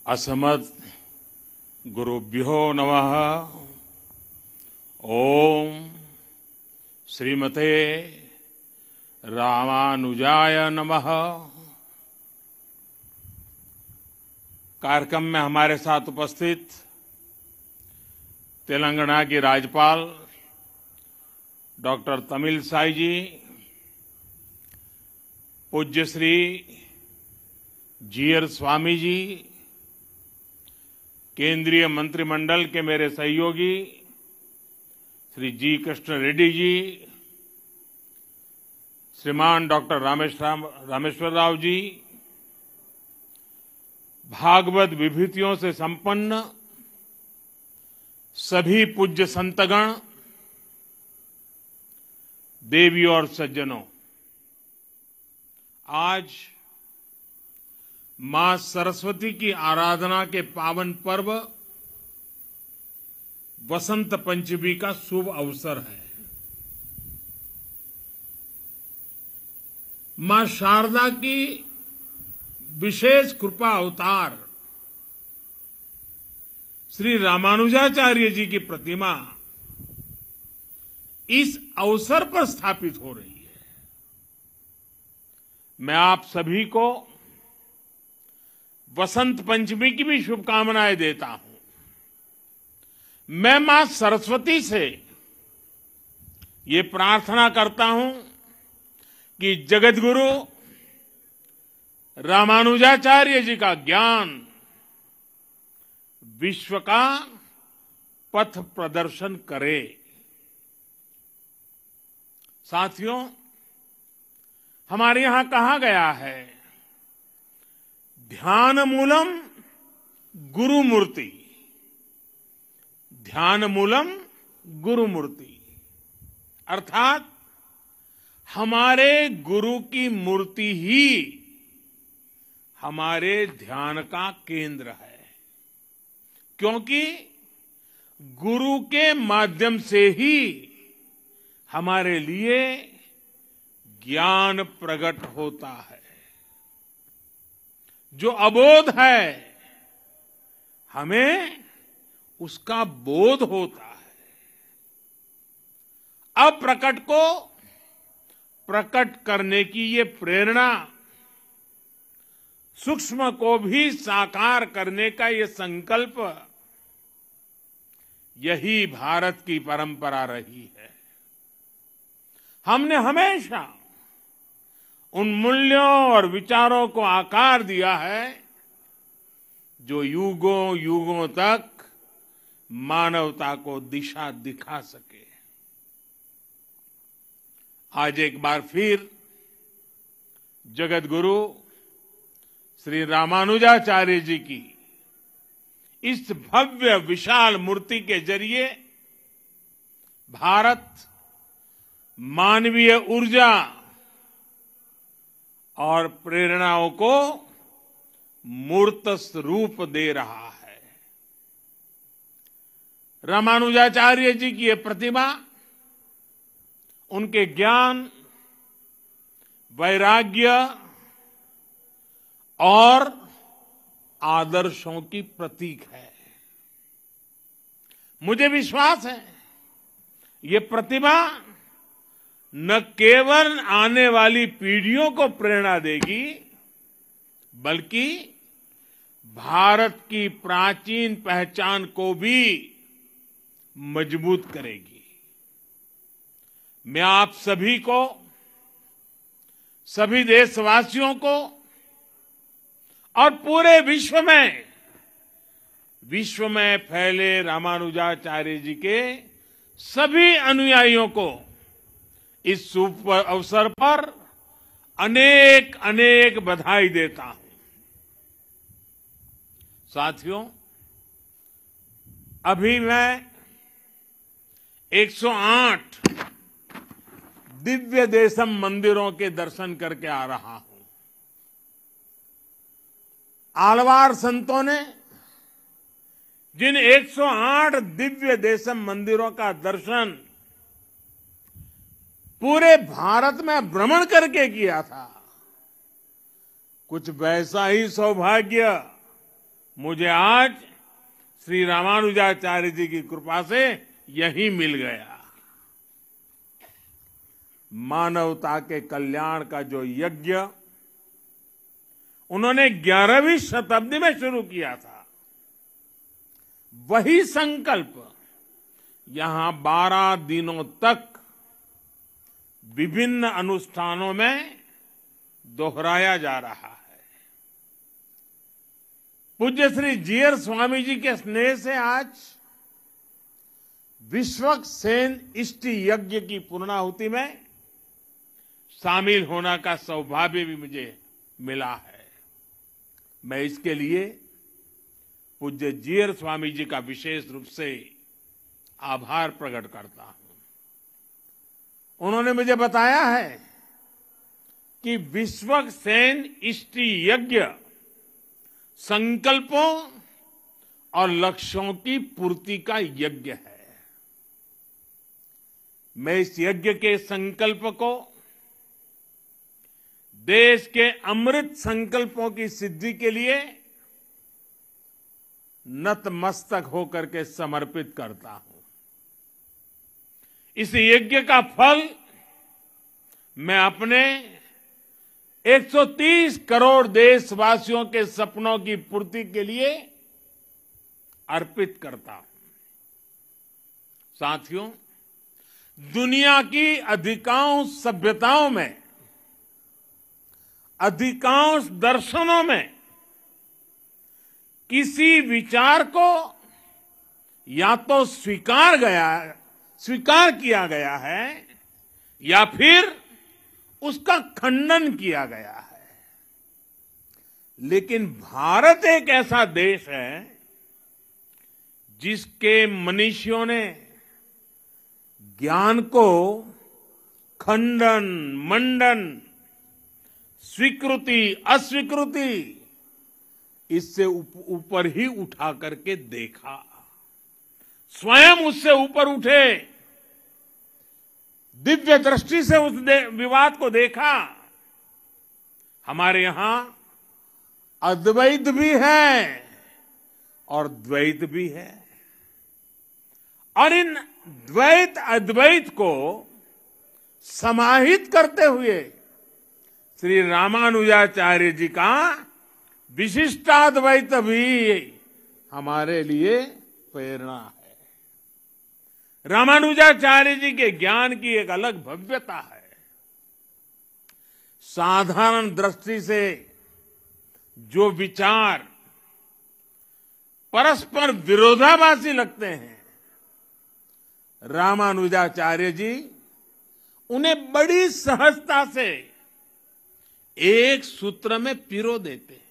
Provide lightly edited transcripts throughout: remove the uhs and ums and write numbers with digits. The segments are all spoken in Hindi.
असमत् गुरुभ्यो नमः। ओम श्रीमते रामानुजाय नमः। कार्यक्रम में हमारे साथ उपस्थित तेलंगाना की राज्यपाल डॉक्टर तमिलसाई जी, पूज्य श्री जीयर स्वामी जी, केंद्रीय मंत्रिमंडल के मेरे सहयोगी श्री जी कृष्ण रेड्डी जी, श्रीमान डॉक्टर रामेश्वर राव जी, भागवत विभूतियों से संपन्न सभी पूज्य संतगण, देवी और सज्जनों, आज मां सरस्वती की आराधना के पावन पर्व वसंत पंचमी का शुभ अवसर है। मां शारदा की विशेष कृपा अवतार श्री रामानुजाचार्य जी की प्रतिमा इस अवसर पर स्थापित हो रही है। मैं आप सभी को वसंत पंचमी की भी शुभकामनाएं देता हूं। मैं मां सरस्वती से ये प्रार्थना करता हूं कि जगतगुरु रामानुजाचार्य जी का ज्ञान विश्व का पथ प्रदर्शन करे। साथियों, हमारे यहां कहा गया है, ध्यान मूलम गुरु मूर्ति, ध्यान मूलम गुरु मूर्ति, अर्थात हमारे गुरु की मूर्ति ही हमारे ध्यान का केंद्र है, क्योंकि गुरु के माध्यम से ही हमारे लिए ज्ञान प्रकट होता है। जो अबोध है हमें उसका बोध होता है। अप्रकट को प्रकट करने की ये प्रेरणा, सूक्ष्म को भी साकार करने का ये संकल्प, यही भारत की परंपरा रही है। हमने हमेशा उन मूल्यों और विचारों को आकार दिया है जो युगों युगों तक मानवता को दिशा दिखा सके। आज एक बार फिर जगत गुरु श्री रामानुजाचार्य जी की इस भव्य विशाल मूर्ति के जरिए भारत मानवीय ऊर्जा और प्रेरणाओं को मूर्त रूप दे रहा है। रामानुजाचार्य जी की ये प्रतिमा उनके ज्ञान, वैराग्य और आदर्शों की प्रतीक है। मुझे विश्वास है ये प्रतिमा न केवल आने वाली पीढ़ियों को प्रेरणा देगी, बल्कि भारत की प्राचीन पहचान को भी मजबूत करेगी। मैं आप सभी को, सभी देशवासियों को और पूरे विश्व में फैले रामानुजाचार्य जी के सभी अनुयायियों को इस शुभ अवसर पर अनेक अनेक बधाई देता हूं। साथियों, अभी मैं 108 दिव्य देशम मंदिरों के दर्शन करके आ रहा हूं। आलवार संतों ने जिन 108 दिव्य देशम मंदिरों का दर्शन पूरे भारत में भ्रमण करके किया था, कुछ वैसा ही सौभाग्य मुझे आज श्री रामानुजाचार्य जी की कृपा से यही मिल गया। मानवता के कल्याण का जो यज्ञ उन्होंने 11वीं शताब्दी में शुरू किया था, वही संकल्प यहां 12 दिनों तक विभिन्न अनुष्ठानों में दोहराया जा रहा है। पूज्य श्री जीयर स्वामी जी के स्नेह से आज विश्वक्सेन इष्टि यज्ञ की पूर्णाहुति में शामिल होने का सौभाग्य भी मुझे मिला है। मैं इसके लिए पूज्य जीयर स्वामी जी का विशेष रूप से आभार प्रकट करता हूं। उन्होंने मुझे बताया है कि विश्वक्सेन इष्टि यज्ञ संकल्पों और लक्ष्यों की पूर्ति का यज्ञ है। मैं इस यज्ञ के संकल्प को देश के अमृत संकल्पों की सिद्धि के लिए नतमस्तक होकर के समर्पित करता हूं। इस यज्ञ का फल मैं अपने 130 करोड़ देशवासियों के सपनों की पूर्ति के लिए अर्पित करता हूं। साथियों, दुनिया की अधिकांश सभ्यताओं में, अधिकांश दर्शनों में किसी विचार को या तो स्वीकार किया गया है या फिर उसका खंडन किया गया है। लेकिन भारत एक ऐसा देश है जिसके मनीषियों ने ज्ञान को खंडन, मंडन, स्वीकृति, अस्वीकृति इससे ऊपर ही उठा करके देखा। स्वयं उससे ऊपर उठे, दिव्य दृष्टि से उस विवाद को देखा। हमारे यहां अद्वैत भी है और द्वैत भी है, और इन द्वैत अद्वैत को समाहित करते हुए श्री रामानुजाचार्य जी का विशिष्टाद्वैत भी हमारे लिए प्रेरणा है। रामानुजाचार्य जी के ज्ञान की एक अलग भव्यता है। साधारण दृष्टि से जो विचार परस्पर विरोधाभासी लगते हैं, रामानुजाचार्य जी उन्हें बड़ी सहजता से एक सूत्र में पिरो देते हैं।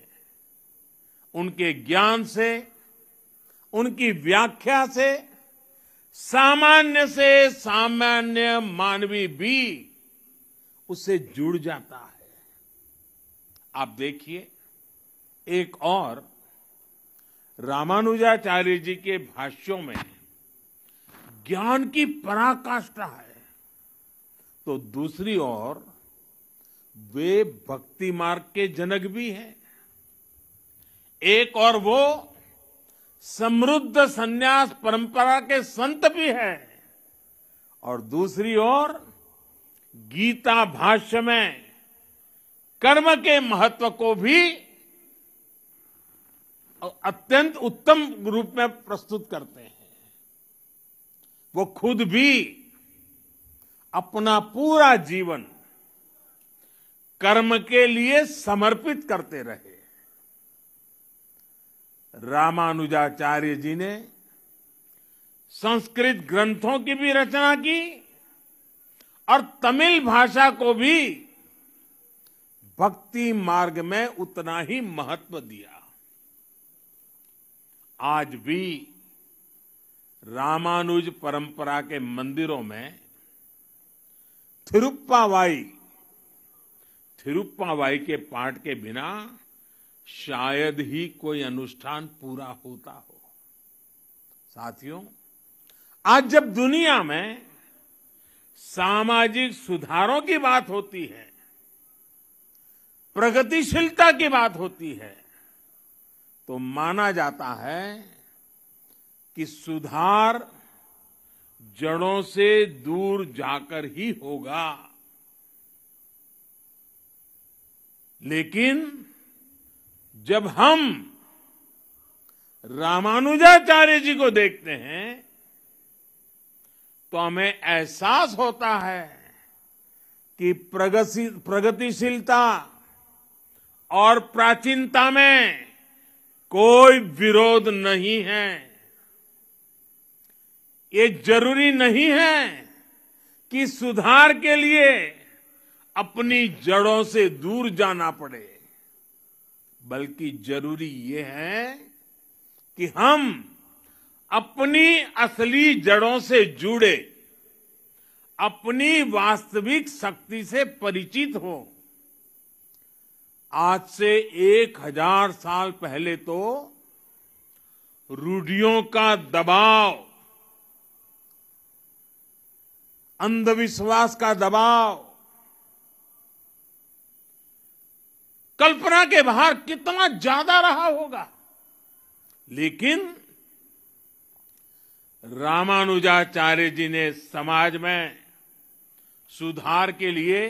उनके ज्ञान से, उनकी व्याख्या से सामान्य मानवी भी उससे जुड़ जाता है। आप देखिए, एक और रामानुजाचार्य जी के भाष्यों में ज्ञान की पराकाष्ठा है, तो दूसरी ओर वे भक्ति मार्ग के जनक भी हैं। एक और वो समृद्ध संन्यास परंपरा के संत भी हैं, और दूसरी ओर गीता भाष्य में कर्म के महत्व को भी अत्यंत उत्तम रूप में प्रस्तुत करते हैं। वो खुद भी अपना पूरा जीवन कर्म के लिए समर्पित करते रहे। रामानुजाचार्य जी ने संस्कृत ग्रंथों की भी रचना की और तमिल भाषा को भी भक्ति मार्ग में उतना ही महत्व दिया। आज भी रामानुज परंपरा के मंदिरों में थिरुप्पावाई के पाठ के बिना शायद ही कोई अनुष्ठान पूरा होता हो। साथियों, आज जब दुनिया में सामाजिक सुधारों की बात होती है, प्रगतिशीलता की बात होती है, तो माना जाता है कि सुधार जड़ों से दूर जाकर ही होगा। लेकिन जब हम रामानुजाचार्य जी को देखते हैं तो हमें एहसास होता है कि प्रगतिशीलता और प्राचीनता में कोई विरोध नहीं है। ये जरूरी नहीं है कि सुधार के लिए अपनी जड़ों से दूर जाना पड़े, बल्कि जरूरी ये है कि हम अपनी असली जड़ों से जुड़े, अपनी वास्तविक शक्ति से परिचित हो। आज से 1000 साल पहले तो रूढ़ियों का दबाव, अंधविश्वास का दबाव कल्पना के बाहर कितना ज्यादा रहा होगा। लेकिन रामानुजाचार्य जी ने समाज में सुधार के लिए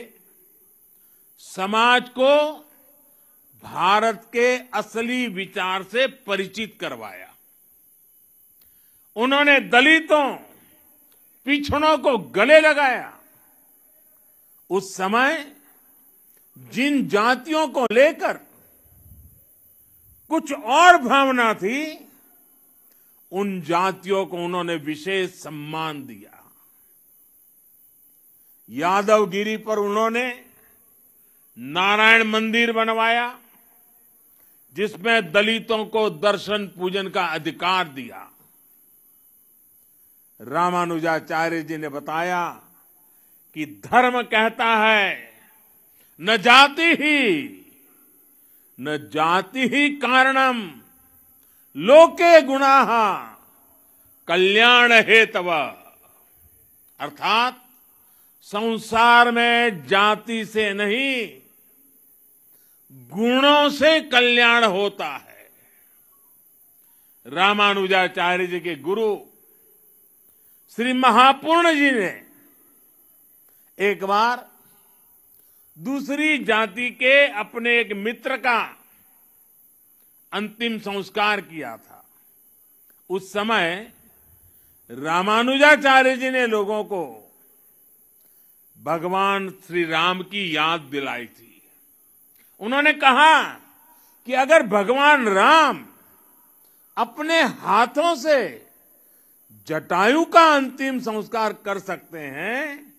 समाज को भारत के असली विचार से परिचित करवाया। उन्होंने दलितों, पिछड़ों को गले लगाया। उस समय जिन जातियों को लेकर कुछ और भावना थी, उन जातियों को उन्होंने विशेष सम्मान दिया। यादवगिरी पर उन्होंने नारायण मंदिर बनवाया, जिसमें दलितों को दर्शन पूजन का अधिकार दिया। रामानुजाचार्य जी ने बताया कि धर्म कहता है न जाति ही कारणम लोके गुणाः कल्याण हेतव। अर्थात संसार में जाति से नहीं, गुणों से कल्याण होता है। रामानुजाचार्य जी के गुरु श्री महापूर्ण जी ने एक बार दूसरी जाति के अपने एक मित्र का अंतिम संस्कार किया था। उस समय रामानुजाचार्य जी ने लोगों को भगवान श्री राम की याद दिलाई थी। उन्होंने कहा कि अगर भगवान राम अपने हाथों से जटायु का अंतिम संस्कार कर सकते हैं,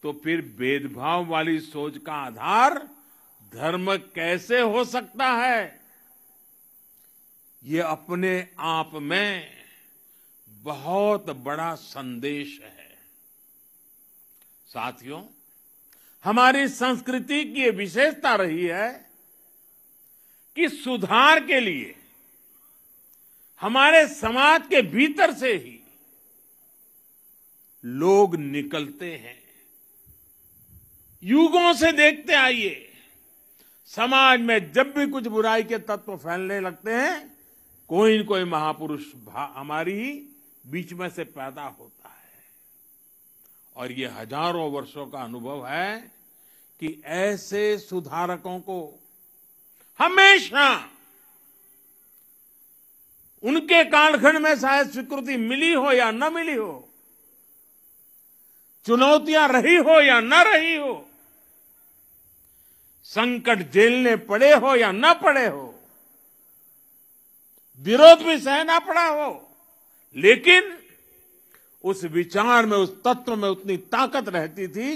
तो फिर भेदभाव वाली सोच का आधार धर्म कैसे हो सकता है। ये अपने आप में बहुत बड़ा संदेश है। साथियों, हमारी संस्कृति की ये विशेषता रही है कि सुधार के लिए हमारे समाज के भीतर से ही लोग निकलते हैं। युगों से देखते आइए, समाज में जब भी कुछ बुराई के तत्व फैलने लगते हैं, कोई न कोई महापुरुष हमारी ही बीच में से पैदा होता है। और ये हजारों वर्षों का अनुभव है कि ऐसे सुधारकों को हमेशा उनके कालखंड में शायद स्वीकृति मिली हो या न मिली हो, चुनौतियां रही हो या न रही हो, संकट झेलने पड़े हो या न पड़े हो, विरोध भी सहना पड़ा हो, लेकिन उस विचार में, उस तत्व में उतनी ताकत रहती थी,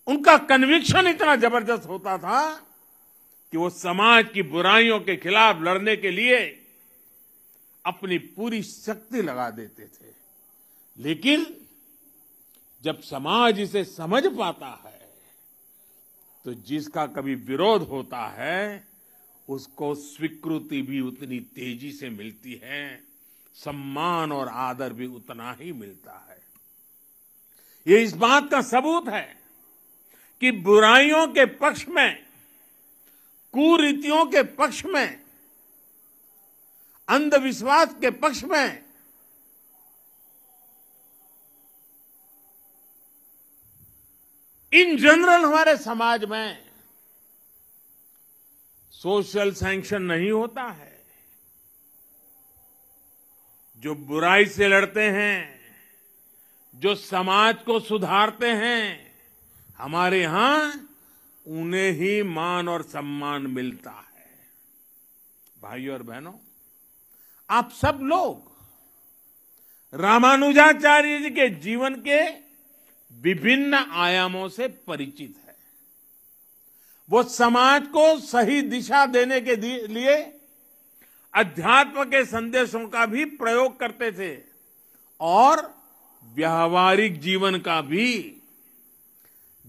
उनका कन्विक्शन इतना जबरदस्त होता था कि वो समाज की बुराइयों के खिलाफ लड़ने के लिए अपनी पूरी शक्ति लगा देते थे। लेकिन जब समाज इसे समझ पाता है, तो जिसका कभी विरोध होता है, उसको स्वीकृति भी उतनी तेजी से मिलती है, सम्मान और आदर भी उतना ही मिलता है। ये इस बात का सबूत है कि बुराइयों के पक्ष में, कुरीतियों के पक्ष में अंधविश्वास के पक्ष में इन जनरल हमारे समाज में सोशल सैंक्शन नहीं होता है। जो बुराई से लड़ते हैं, जो समाज को सुधारते हैं, हमारे यहां उन्हें ही मान और सम्मान मिलता है। भाइयों और बहनों, आप सब लोग रामानुजाचार्य जी के जीवन के विभिन्न आयामों से परिचित है। वो समाज को सही दिशा देने के लिए अध्यात्म के संदेशों का भी प्रयोग करते थे और व्यावहारिक जीवन का भी।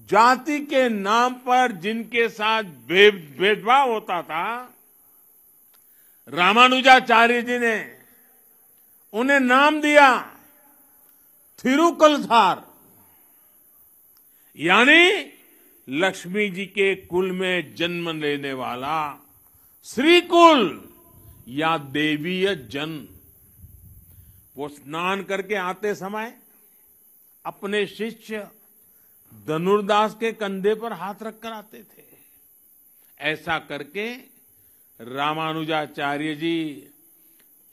जाति के नाम पर जिनके साथ भेदभाव होता था, रामानुजाचार्य जी ने उन्हें नाम दिया थिरुकलधार, यानी लक्ष्मी जी के कुल में जन्म लेने वाला श्रीकुल या देवीय जन। वो स्नान करके आते समय अपने शिष्य धनुर्दास के कंधे पर हाथ रखकर आते थे। ऐसा करके रामानुजाचार्य जी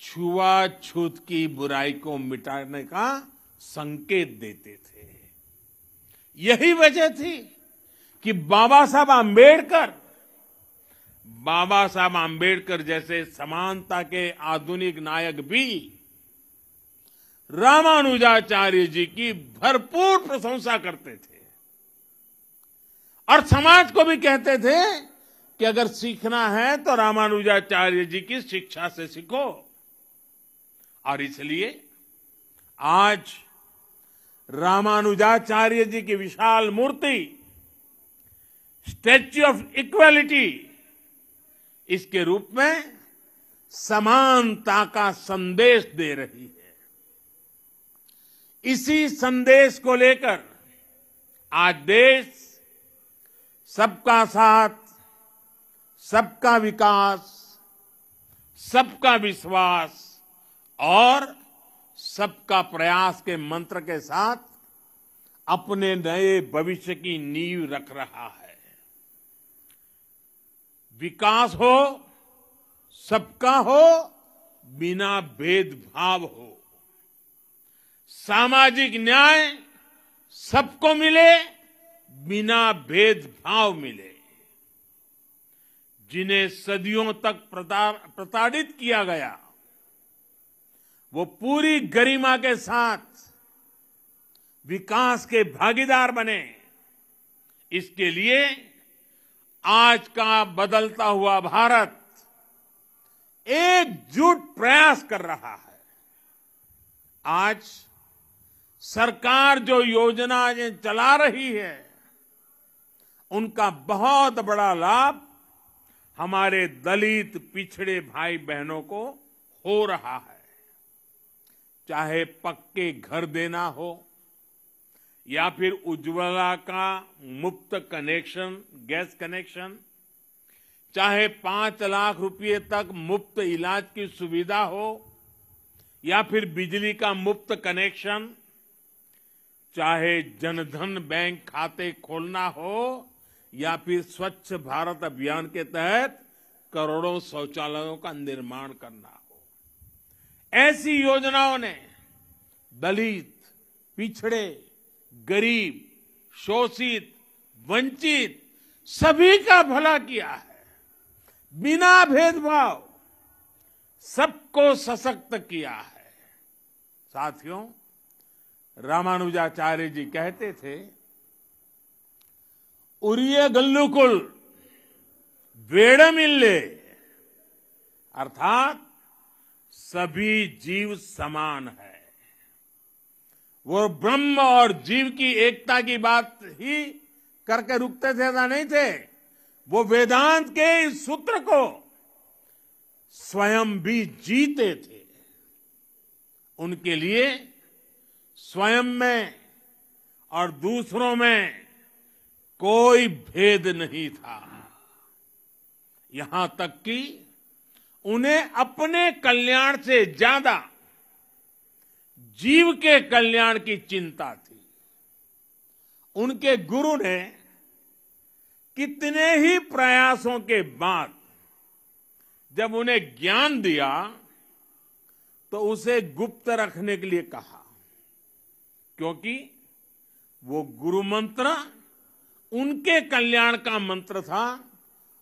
छुआछूत की बुराई को मिटाने का संकेत देते थे। यही वजह थी कि बाबा साहब आंबेडकर जैसे समानता के आधुनिक नायक भी रामानुजाचार्य जी की भरपूर प्रशंसा करते थे और समाज को भी कहते थे कि अगर सीखना है तो रामानुजाचार्य जी की शिक्षा से सीखो। और इसलिए आज रामानुजाचार्य जी की विशाल मूर्ति स्टैच्यू ऑफ इक्वालिटी इसके रूप में समानता का संदेश दे रही है। इसी संदेश को लेकर आज देश सबका साथ, सबका विकास, सबका विश्वास और सबका प्रयास के मंत्र के साथ अपने नए भविष्य की नींव रख रहा है। विकास हो, सबका हो, बिना भेदभाव हो। सामाजिक न्याय सबको मिले, बिना भेदभाव मिले। जिन्हें सदियों तक प्रताड़ित किया गया, वो पूरी गरिमा के साथ विकास के भागीदार बने। इसके लिए आज का बदलता हुआ भारत एकजुट प्रयास कर रहा है। आज सरकार जो योजनाएं चला रही है, उनका बहुत बड़ा लाभ हमारे दलित पिछड़े भाई बहनों को हो रहा है। चाहे पक्के घर देना हो या फिर उज्ज्वला का मुफ्त कनेक्शन, गैस कनेक्शन, चाहे 5 लाख रुपए तक मुफ्त इलाज की सुविधा हो या फिर बिजली का मुफ्त कनेक्शन, चाहे जनधन बैंक खाते खोलना हो या फिर स्वच्छ भारत अभियान के तहत करोड़ों शौचालयों का निर्माण करना हो। ऐसी योजनाओं ने दलित, पिछड़े, गरीब, शोषित, वंचित सभी का भला किया है। बिना भेदभाव सबको सशक्त किया है। साथियों, रामानुजाचार्य जी कहते थे, उरिय गल्लुकुल वेड़मिल्ले, अर्थात सभी जीव समान है। वो ब्रह्म और जीव की एकता की बात ही करके रुकते थे, ऐसा नहीं थे। वो वेदांत के इस सूत्र को स्वयं भी जीते थे। उनके लिए स्वयं में और दूसरों में कोई भेद नहीं था। यहां तक कि उन्हें अपने कल्याण से ज्यादा जीव के कल्याण की चिंता थी। उनके गुरु ने कितने ही प्रयासों के बाद जब उन्हें ज्ञान दिया तो उसे गुप्त रखने के लिए कहा, क्योंकि वो गुरु मंत्र उनके कल्याण का मंत्र था।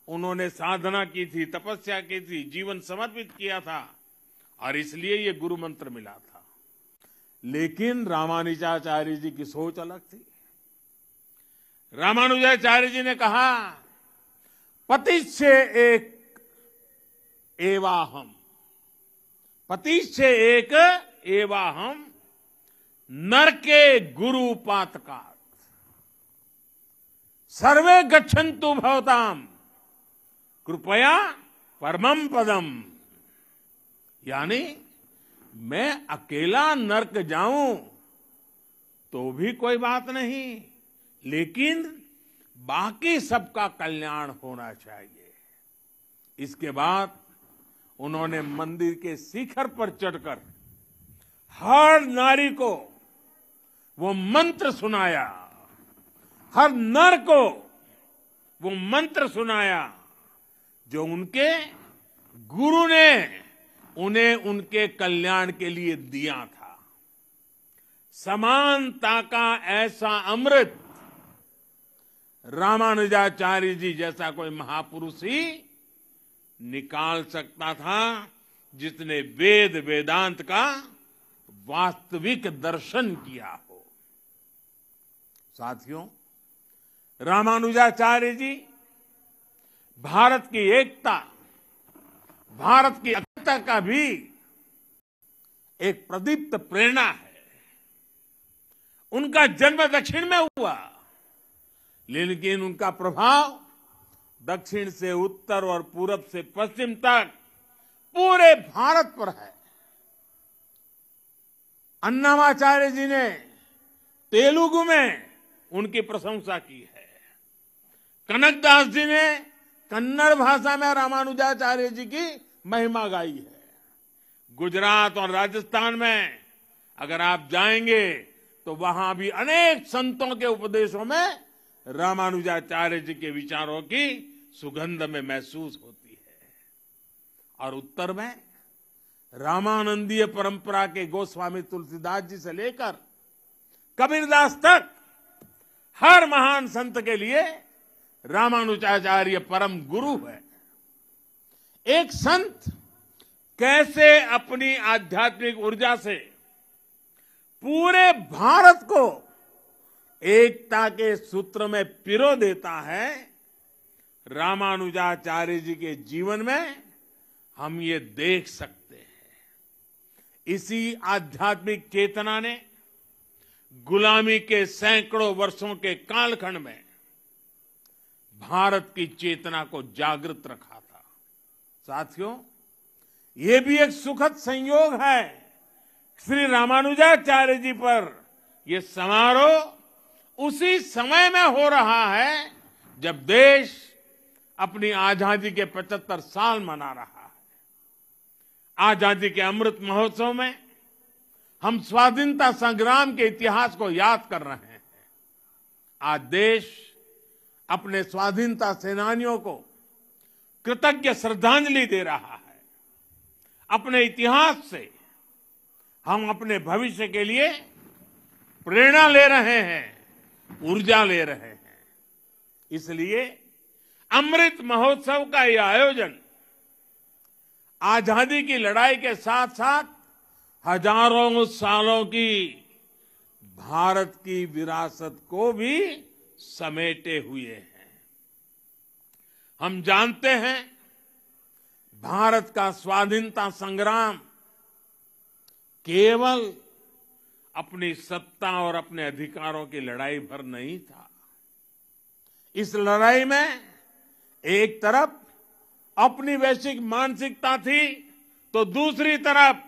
उन्होंने साधना की थी, तपस्या की थी, जीवन समर्पित किया था और इसलिए ये गुरु मंत्र मिला था। लेकिन रामानुजाचार्य जी की सोच अलग थी। रामानुजाचार्य जी ने कहा, पतिश्चे एक एवाहम, पतिश्चे एक एवाहम, नरके गुरु पातकात्, सर्वे गच्छन्तु भवताम कृपया परमम पदम। यानी मैं अकेला नरक जाऊं तो भी कोई बात नहीं, लेकिन बाकी सबका कल्याण होना चाहिए। इसके बाद उन्होंने मंदिर के शिखर पर चढ़कर हर नारी को वो मंत्र सुनाया, हर नर को वो मंत्र सुनाया जो उनके गुरु ने उन्हें उनके कल्याण के लिए दिया था। समानता का ऐसा अमृत रामानुजाचार्य जी जैसा कोई महापुरुष ही निकाल सकता था, जिसने वेद वेदांत का वास्तविक दर्शन किया हो। साथियों, रामानुजाचार्य जी भारत की एकता, भारत की अखंडता का भी एक प्रदीप्त प्रेरणा है। उनका जन्म दक्षिण में हुआ, लेकिन उनका प्रभाव दक्षिण से उत्तर और पूरब से पश्चिम तक पूरे भारत पर है। अन्नामाचार्य जी ने तेलुगु में उनकी प्रशंसा की है। कनकदास जी ने कन्नड़ भाषा में रामानुजाचार्य जी की महिमा गाई है। गुजरात और राजस्थान में अगर आप जाएंगे तो वहां भी अनेक संतों के उपदेशों में रामानुजाचार्य जी के विचारों की सुगंध में महसूस होती है। और उत्तर में रामानंदीय परंपरा के गोस्वामी तुलसीदास जी से लेकर कबीरदास तक हर महान संत के लिए रामानुजाचार्य परम गुरु है। एक संत कैसे अपनी आध्यात्मिक ऊर्जा से पूरे भारत को एकता के सूत्र में पिरो देता है, रामानुजाचार्य जी के जीवन में हम ये देख सकते हैं। इसी आध्यात्मिक चेतना ने गुलामी के सैकड़ों वर्षों के कालखंड में भारत की चेतना को जागृत रखा था। साथियों, ये भी एक सुखद संयोग है, श्री रामानुजाचार्य जी पर यह समारोह उसी समय में हो रहा है जब देश अपनी आजादी के 75 साल मना रहा है। आजादी के अमृत महोत्सव में हम स्वाधीनता संग्राम के इतिहास को याद कर रहे हैं। आज देश अपने स्वाधीनता सेनानियों को कृतज्ञ श्रद्धांजलि दे रहा है। अपने इतिहास से हम अपने भविष्य के लिए प्रेरणा ले रहे हैं, ऊर्जा ले रहे हैं। इसलिए अमृत महोत्सव का यह आयोजन आजादी की लड़ाई के साथ साथ हजारों सालों की भारत की विरासत को भी समेटे हुए हैं। हम जानते हैं, भारत का स्वाधीनता संग्राम केवल अपनी सत्ता और अपने अधिकारों की लड़ाई भर नहीं था। इस लड़ाई में एक तरफ अपनी वैश्विक मानसिकता थी, तो दूसरी तरफ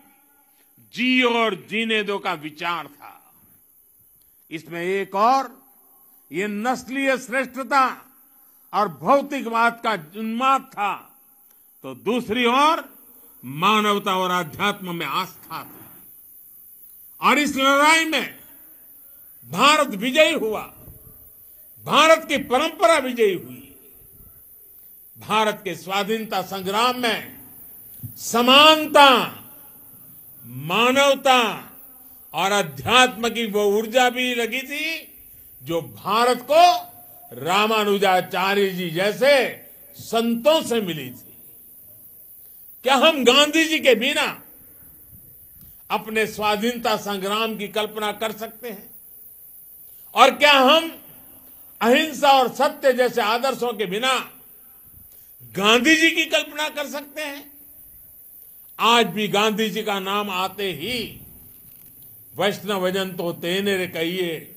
जी और जीने दो का विचार था। इसमें एक और ये नस्लीय श्रेष्ठता और भौतिकवाद का उन्माद था, तो दूसरी ओर मानवता और आध्यात्म में आस्था थी। और इस लड़ाई में भारत विजयी हुआ, भारत की परंपरा विजयी हुई। भारत के स्वाधीनता संग्राम में समानता, मानवता और अध्यात्म की वो ऊर्जा भी लगी थी जो भारत को रामानुजाचार्य जी जैसे संतों से मिली थी। क्या हम गांधी जी के बिना अपने स्वाधीनता संग्राम की कल्पना कर सकते हैं? और क्या हम अहिंसा और सत्य जैसे आदर्शों के बिना गांधी जी की कल्पना कर सकते हैं? आज भी गांधी जी का नाम आते ही वैष्णवजन तो तेने रे कहिए,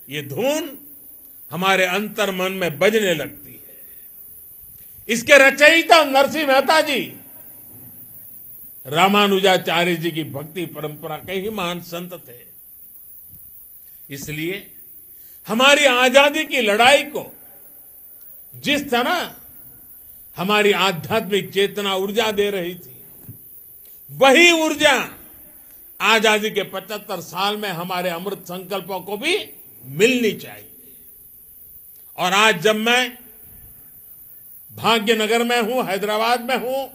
ये धुन हमारे अंतर मन में बजने लगती है। इसके रचयिता नरसिंह मेहता जी रामानुजाचार्य जी की भक्ति परंपरा के ही महान संत थे। इसलिए हमारी आजादी की लड़ाई को जिस तरह हमारी आध्यात्मिक चेतना ऊर्जा दे रही थी, वही ऊर्जा आजादी के 75 साल में हमारे अमृत संकल्पों को भी मिलनी चाहिए। और आज जब मैं भाग्यनगर में हूं, हैदराबाद में हूं,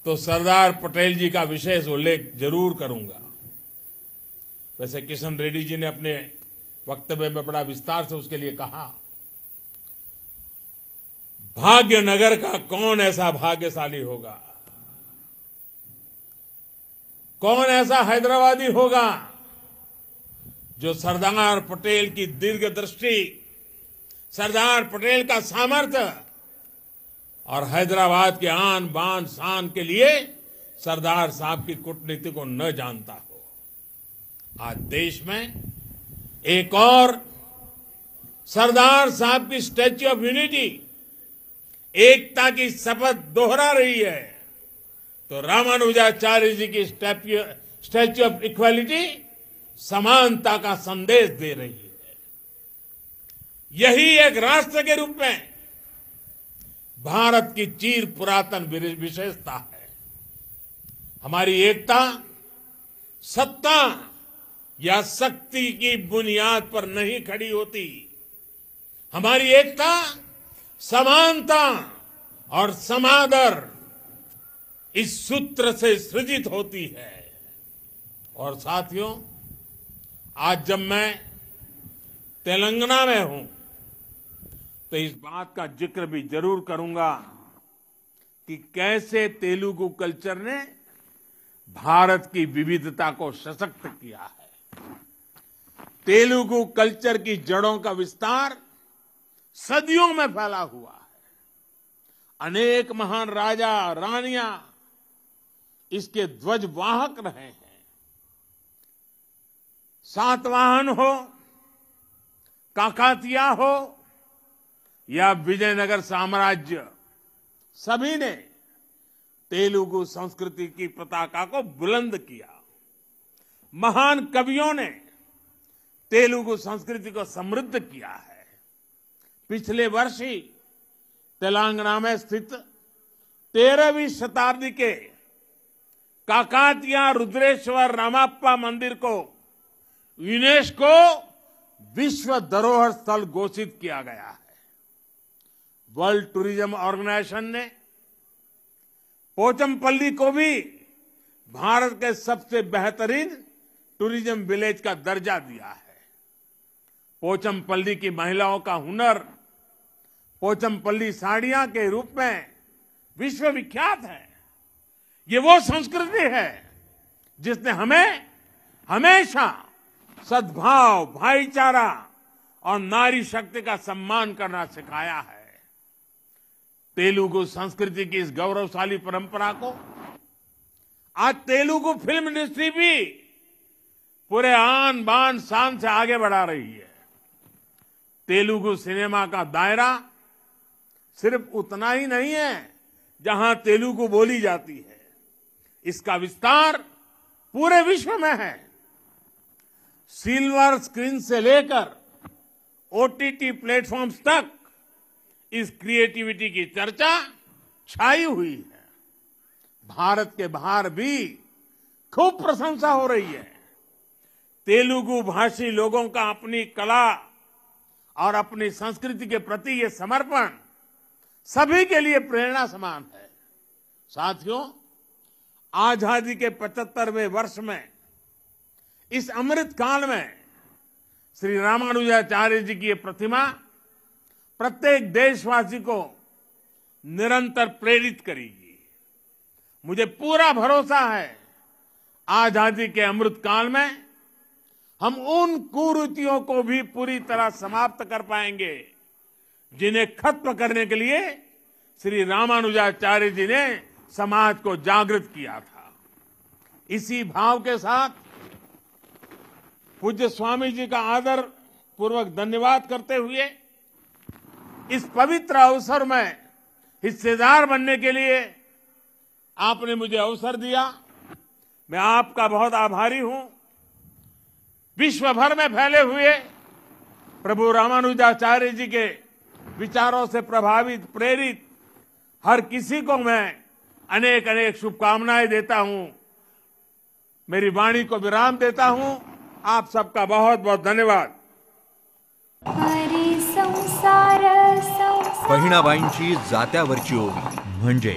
तो सरदार पटेल जी का विशेष उल्लेख जरूर करूंगा। वैसे किशन रेड्डी जी ने अपने वक्तव्य में बड़ा विस्तार से उसके लिए कहा। भाग्यनगर का कौन ऐसा भाग्यशाली होगा, कौन ऐसा हैदराबादी होगा जो सरदार पटेल की दीर्घदृष्टि, सरदार पटेल का सामर्थ्य और हैदराबाद के आन बान शान के लिए सरदार साहब की कूटनीति को न जानता हो। आज देश में एक और सरदार साहब की स्टैच्यू ऑफ यूनिटी, एकता की शपथ दोहरा रही है, तो रामानुजाचार्य जी की स्टैच्यू ऑफ इक्वालिटी समानता का संदेश दे रही है। यही एक राष्ट्र के रूप में भारत की चिर पुरातन विशेषता है। हमारी एकता सत्ता या शक्ति की बुनियाद पर नहीं खड़ी होती। हमारी एकता समानता और समादर इस सूत्र से सृजित होती है। और साथियों, आज जब मैं तेलंगाना में हूं, तो इस बात का जिक्र भी जरूर करूंगा कि कैसे तेलुगु कल्चर ने भारत की विविधता को सशक्त किया है। तेलुगु कल्चर की जड़ों का विस्तार सदियों में फैला हुआ है। अनेक महान राजा रानियां इसके ध्वजवाहक रहे हैं। सातवाहन हो, काकातिया हो या विजयनगर साम्राज्य, सभी ने तेलुगु संस्कृति की पताका को बुलंद किया। महान कवियों ने तेलुगु संस्कृति को समृद्ध किया है। पिछले वर्ष ही तेलंगाना में स्थित 13वीं शताब्दी के काकातिया रुद्रेश्वर रामाप्पा मंदिर को यूनेस्को विश्व धरोहर स्थल घोषित किया गया है। वर्ल्ड टूरिज्म ऑर्गेनाइजेशन ने पोचमपल्ली को भी भारत के सबसे बेहतरीन टूरिज्म विलेज का दर्जा दिया है। पोचमपल्ली की महिलाओं का हुनर पोचमपल्ली साड़ियां के रूप में विश्व विख्यात है। ये वो संस्कृति है जिसने हमें हमेशा सद्भाव, भाईचारा और नारी शक्ति का सम्मान करना सिखाया है। तेलुगु संस्कृति की इस गौरवशाली परंपरा को आज तेलुगु फिल्म इंडस्ट्री भी पूरे आन बान शान से आगे बढ़ा रही है। तेलुगु सिनेमा का दायरा सिर्फ उतना ही नहीं है जहां तेलुगु बोली जाती है, इसका विस्तार पूरे विश्व में है। सिल्वर स्क्रीन से लेकर ओटीटी प्लेटफॉर्म्स तक इस क्रिएटिविटी की चर्चा छाई हुई है। भारत के बाहर भी खूब प्रशंसा हो रही है। तेलुगु भाषी लोगों का अपनी कला और अपनी संस्कृति के प्रति ये समर्पण सभी के लिए प्रेरणा समान है। साथियों, आजादी के 75वें वर्ष में इस अमृत काल में श्री रामानुजाचार्य जी की ये प्रतिमा प्रत्येक देशवासी को निरंतर प्रेरित करेगी। मुझे पूरा भरोसा है आजादी के अमृत काल में हम उन कुरीतियों को भी पूरी तरह समाप्त कर पाएंगे जिन्हें खत्म करने के लिए श्री रामानुजाचार्य जी ने समाज को जागृत किया था। इसी भाव के साथ पूज्य स्वामी जी का आदर पूर्वक धन्यवाद करते हुए इस पवित्र अवसर में हिस्सेदार बनने के लिए आपने मुझे अवसर दिया। मैं आपका बहुत आभारी हूं। विश्व भर में फैले हुए प्रभु रामानुजाचार्य जी के विचारों से प्रभावित प्रेरित हर किसी को मैं अनेक अनेक शुभकामनाएं देता हूं। मेरी वाणी को विराम देता हूं। आप सबका बहुत बहुत धन्यवाद। बहिणाबाईंची जात्यावरची ओवी म्हणजे